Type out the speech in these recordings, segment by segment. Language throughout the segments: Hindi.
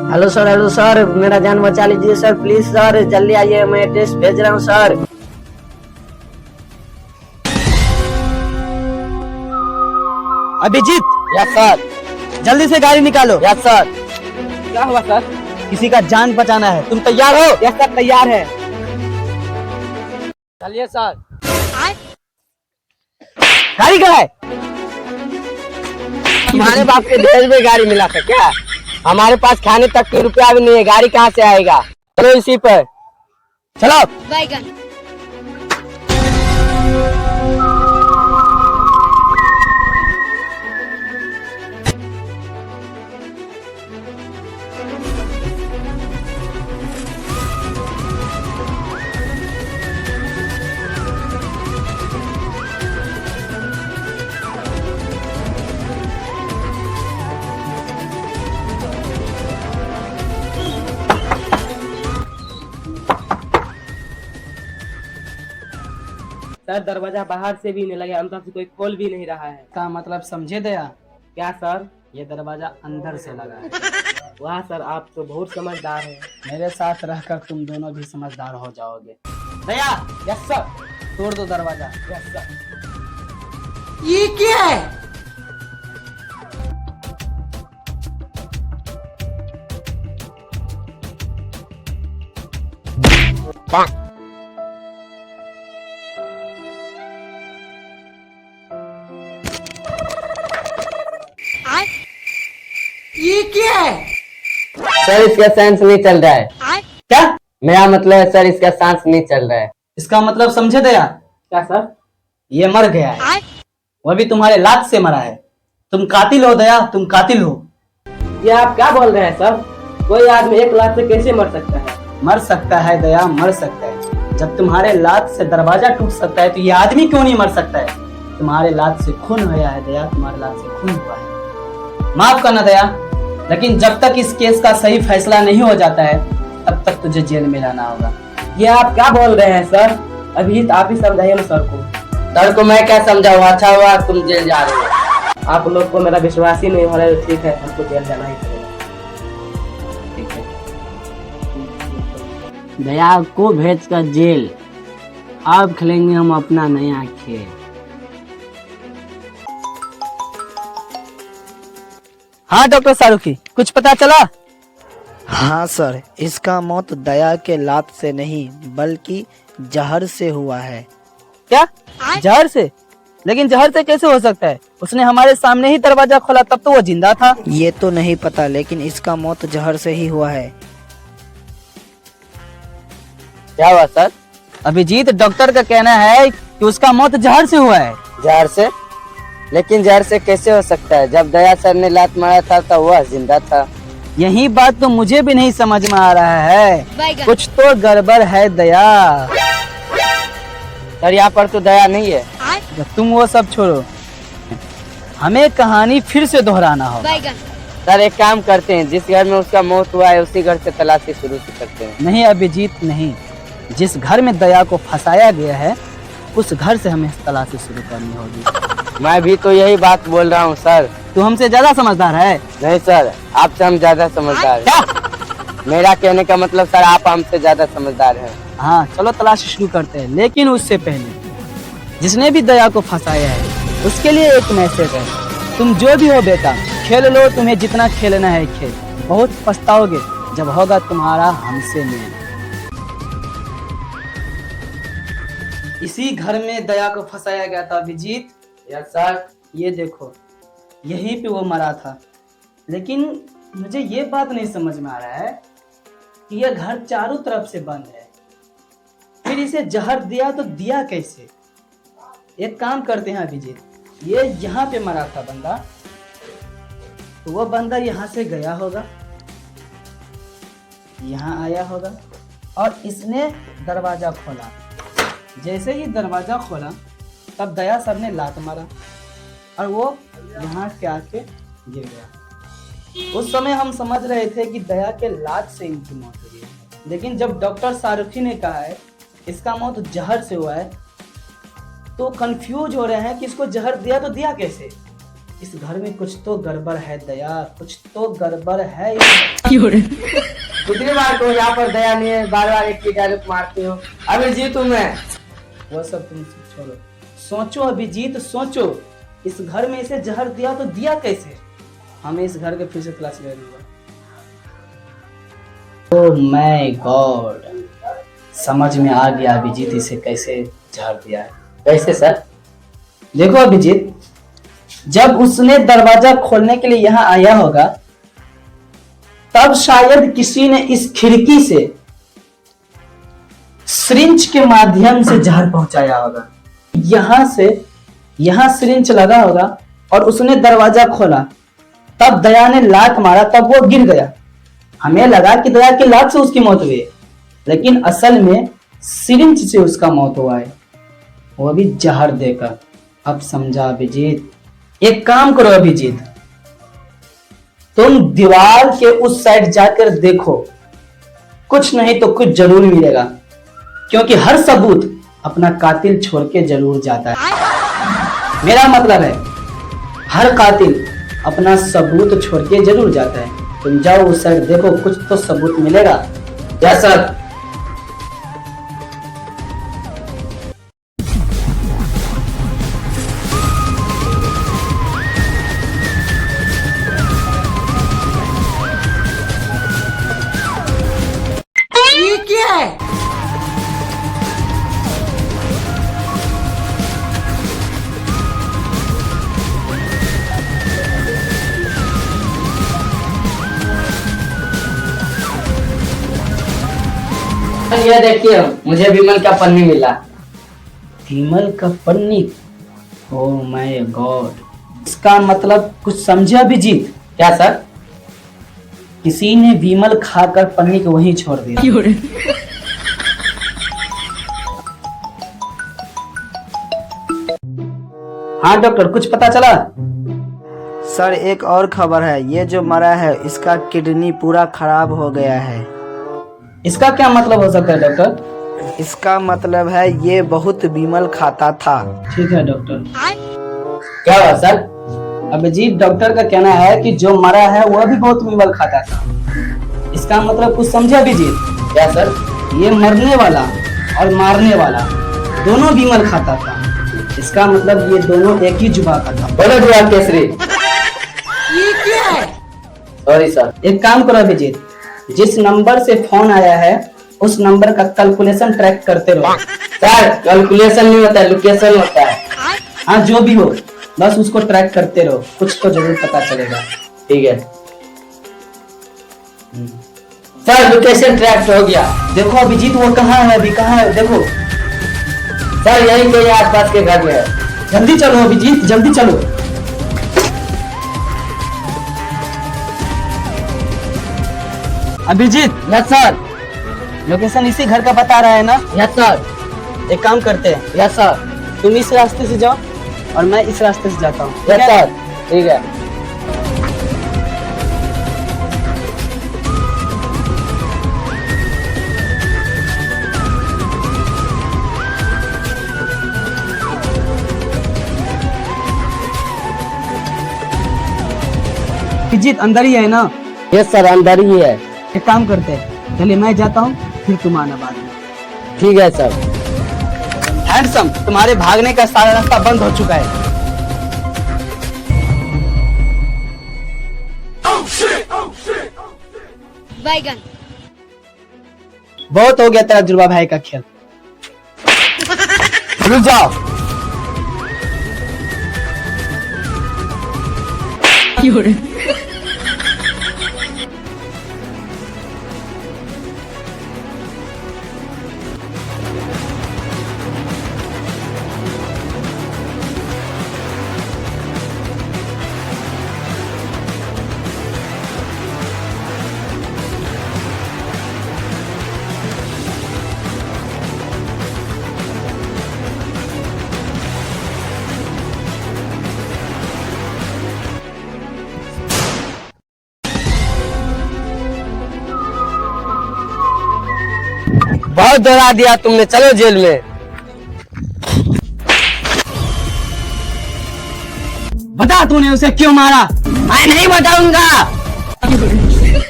हेलो सर, मेरा जान बचा लीजिए सर, प्लीज सर, जल्दी आइए, मैं एड्रेस भेज रहा हूँ सर। Abhijit, yes sir. जल्दी से गाड़ी निकालो। Yes sir. क्या हुआ सर? किसी का जान बचाना है। तुम तैयार हो? यस सर, तैयार है। चलिए सर। गाड़ी कहाँ है? तुम्हारे बाप के दहेज में गाड़ी मिला था क्या? हमारे पास खाने तक के रुपया भी नहीं है, गाड़ी कहाँ से आएगा? चलो इसी पर चलो। बैगन। सर, दरवाजा बाहर से भी नहीं लगा, अंदर से कोई खोल भी नहीं रहा है। का मतलब समझे दया? क्या सर? ये दरवाजा अंदर से लगा है। वाह सर, आप तो बहुत समझदार हैं। मेरे साथ रहकर तुम दोनों भी समझदार हो जाओगे। दया। Yes sir. तोड़ दो दरवाजा। Yes sir. ये क्या है? ये क्या है? सर, इसका सांस नहीं चल रहा है। क्या? मेरा मतलब है सर, इसका सांस नहीं चल रहा है। इसका मतलब समझे दया? क्या सर? ये मर गया है। वह भी तुम्हारे लात से मरा है। तुम कातिल हो दया, तुम कातिल हो। ये आप क्या बोल रहे हैं सर? कोई आदमी एक लात से कैसे मर सकता है? मर सकता है दया, मर सकता है। जब तुम्हारे लात से दरवाजा टूट सकता है तो ये आदमी क्यों नहीं मर सकता है? तुम्हारे लात से खून हुआ है दया, तुम्हारे लात से खून हुआ है। माफ करना दया, लेकिन जब तक इस केस का सही फैसला नहीं हो जाता है तब तक तुझे जेल में रहना होगा। ये आप क्या बोल रहे हैं सर? अभी आप ही समझाइए ना सर को। सर को मैं क्या समझाऊँ? अच्छा हुआ तुम जेल जा रहे हो। आप लोग को मेरा विश्वास ही नहीं हो रहा है, ठीक है, हमको जेल जाना ही पड़ेगा। ठीक है। दया को भेज कर जेल। अब खेलेंगे हम अपना नया खेल। हाँ डॉक्टर शाहरुखी, कुछ पता चला? हाँ सर, इसका मौत दया के लात से नहीं बल्कि जहर से हुआ है। क्या? जहर से? लेकिन जहर से कैसे हो सकता है? उसने हमारे सामने ही दरवाजा खोला, तब तो वो जिंदा था। ये तो नहीं पता, लेकिन इसका मौत जहर से ही हुआ है। क्या हुआ सर? अभिजीत, डॉक्टर का कहना है कि उसका मौत जहर से हुआ है। जहर से? लेकिन जहर से कैसे हो सकता है? जब दया सर ने लात मारा था तो वह जिंदा था। यही बात तो मुझे भी नहीं समझ में आ रहा है। कुछ तो गड़बड़ है दया। सर, यहाँ पर तो दया नहीं है। तुम वो सब छोड़ो, हमें कहानी फिर से दोहराना होगा। सर, एक काम करते हैं, जिस घर में उसका मौत हुआ है उसी घर से तलाशी शुरू करते हैं। नहीं अभिजीत नहीं, जिस घर में दया को फंसाया गया है उस घर से हमें तलाशी शुरू करनी होगी। मैं भी तो यही बात बोल रहा हूँ सर। तू हमसे ज्यादा समझदार है। नहीं सर, आपसे हम ज्यादा समझदार हैं। मेरा कहने का मतलब सर, आप हमसे ज्यादा समझदार हैं। हाँ चलो तलाशी शुरू करते हैं, लेकिन उससे पहले जिसने भी दया को फंसाया है उसके लिए एक मैसेज है। तुम जो भी हो बेटा, खेल लो, तुम्हें जितना खेलना है खेल। बहुत पछताओगे जब होगा तुम्हारा हमसे मिलना। इसी घर में दया को फंसाया गया था अभिजीत। Yes sir. ये देखो, यहीं पे वो मरा था। लेकिन मुझे ये बात नहीं समझ में आ रहा है कि यह घर चारों तरफ से बंद है, फिर इसे जहर दिया तो दिया कैसे? एक काम करते हैं अभिजीत, ये यहाँ पे मरा था बंदा, तो वो बंदा यहाँ से गया होगा, यहाँ आया होगा और इसने दरवाजा खोला। जैसे ही दरवाजा खोला तब दया सर ने लात मारा और वो यहाँ के आके गिर गया। उस समय हम समझ रहे थे कि दया के लात से इनकी मौत हुई है, लेकिन जब डॉक्टर शाहरुखी ने कहा है इसका मौत जहर से हुआ है तो कंफ्यूज हो रहे हैं कि इसको जहर दिया तो दिया कैसे। इस घर में कुछ तो गड़बड़ है दया, कुछ तो गड़बड़ है। कितनी बार तो यहाँ पर दया नहीं है, बार बार एक ही डायलॉग मारते हो। अभिजीत हूँ मैं। वो सब तुम छोड़ो, सोचो अभिजीत सोचो, इस घर में इसे जहर दिया तो दिया कैसे? हमें इस घर के फिर से तलाश ले लूंगा। ओह माय गॉड, समझ में आ गया अभिजीत इसे कैसे जहर दिया है। कैसे सर? देखो अभिजीत, जब उसने दरवाजा खोलने के लिए यहाँ आया होगा तब शायद किसी ने इस खिड़की से सिरिंज के माध्यम से जहर पहुंचाया होगा। यहाँ सिरिंज लगा होगा और उसने दरवाजा खोला, तब दया ने लात मारा, तब वो गिर गया। हमें लगा कि दया की लात से उसकी मौत हुई है, लेकिन असल में सिरिंज से उसका मौत हुआ है, वो भी जहर देकर। अब समझा अभिजीत। एक काम करो अभिजीत, तुम दीवार के उस साइड जाकर देखो, कुछ नहीं तो कुछ जरूर मिलेगा, क्योंकि हर सबूत अपना कातिल छोड़ के जरूर जाता है। मेरा मतलब है हर कातिल अपना सबूत छोड़ के जरूर जाता है। तुम जाओ उस साइड देखो, कुछ तो सबूत मिलेगा। Yes sir. ये क्या है? ये देखिए, मुझे विमल का पन्नी मिला। विमल का पन्नी? ओह माय गॉड, इसका मतलब कुछ समझे अभिजीत? क्या सर? किसी ने विमल खाकर पन्नी को वहीं छोड़ दिया। हाँ डॉक्टर, कुछ पता चला? सर एक और खबर है, ये जो मरा है इसका किडनी पूरा खराब हो गया है। इसका क्या मतलब हो सकता है डॉक्टर? इसका मतलब है ये बहुत विमल खाता था। ठीक है डॉक्टर। क्या हुआ सर? अभिजीत, डॉक्टर का कहना है कि जो मरा है वह भी बहुत विमल खाता था। इसका मतलब कुछ समझे अभिजीत? क्या सर? ये मरने वाला और मारने वाला दोनों विमल खाता था। इसका मतलब ये दोनों एक ही जुबा का था। बोलो जुआ केसरी। ये क्या है? Sorry sir. एक काम करो अभिजीत, जिस नंबर से फोन आया है उस नंबर का कैलकुलेशन ट्रैक करते रहो। सर कैलकुलेशन नहीं होता है, लोकेशन होता है। हाँ जो भी हो, बस उसको ट्रैक करते रहो, कुछ तो जरूर पता चलेगा। ठीक है सर, लोकेशन ट्रैक हो गया। देखो अभिजीत, वो कहाँ है अभी, कहाँ है देखो। सर यही कोई आसपास के घर में है। जल्दी चलो अभिजीत, जल्दी चलो। Abhijit, yes sir. लोकेशन इसी घर का बता रहा है ना? Yes sir. एक काम करते हैं, यस सर। तुम इस रास्ते से जाओ और मैं इस रास्ते से जाता हूँ। Yes sir. ठीक है। अभिजीत अंदर ही है ना? यस सर, अंदर ही है। एक काम करते हैं, पहले मैं जाता हूँ फिर तुम आना बाद में। ठीक है सर। हैंडसम, तुम्हारे भागने का सारा रास्ता बंद हो चुका है। बैगन। बहुत हो गया तेरा जुड़वा भाई का खेल। रुक जाओ। बहुत डरा दिया तुमने, चलो जेल में। बता तूने उसे क्यों मारा। मैं नहीं बताऊंगा।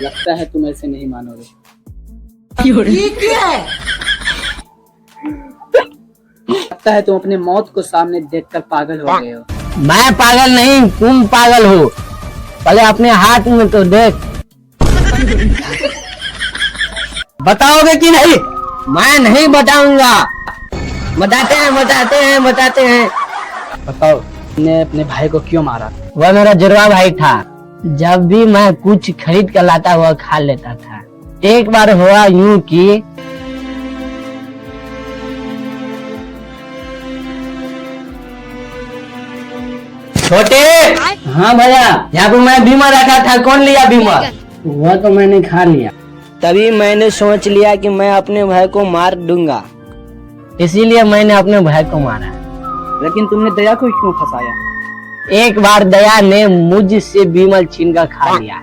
लगता है तुम ऐसे नहीं मानोगे। ये क्या है? लगता है तुम अपने मौत को सामने देखकर पागल हो गए हो। मैं पागल नहीं, तुम पागल हो। पहले अपने हाथ में तो देख। बताओगे कि नहीं? मैं नहीं बताऊंगा। बताते हैं। बताओ तुमने अपने भाई को क्यों मारा। वह मेरा जुड़वा भाई था। जब भी मैं कुछ खरीद कर लाता वह खा लेता था। एक बार हुआ यूं कि छोटे। हाँ भैया, यहाँ पे मैं बीमा रखा था, कौन लिया बीमा? वह तो मैंने खा लिया। तभी मैंने सोच लिया कि मैं अपने भाई को मार दूंगा। इसीलिए मैंने अपने भाई को मारा। लेकिन तुमने दया को क्यों फंसाया। एक बार दया ने मुझसे बीमल छीन कर खा लिया,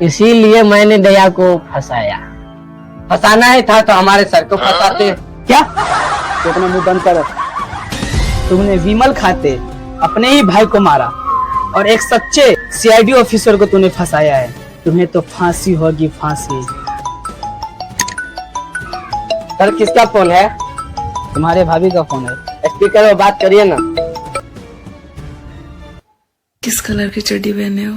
इसीलिए मैंने दया को फंसाया। फंसाना ही था तो हमारे सर को फंसाते। क्या तो अपना मुंह बंद कर। तुमने विमल खाते अपने ही भाई को मारा और एक सच्चे सीआईडी ऑफिसर को तूने फंसाया है। तुम्हें तो फांसी होगी, फांसी। सर किसका फोन है? तुम्हारे भाभी का फोन है। स्पीकर में बात करिए ना। किस कलर की चड्डी पहने हो?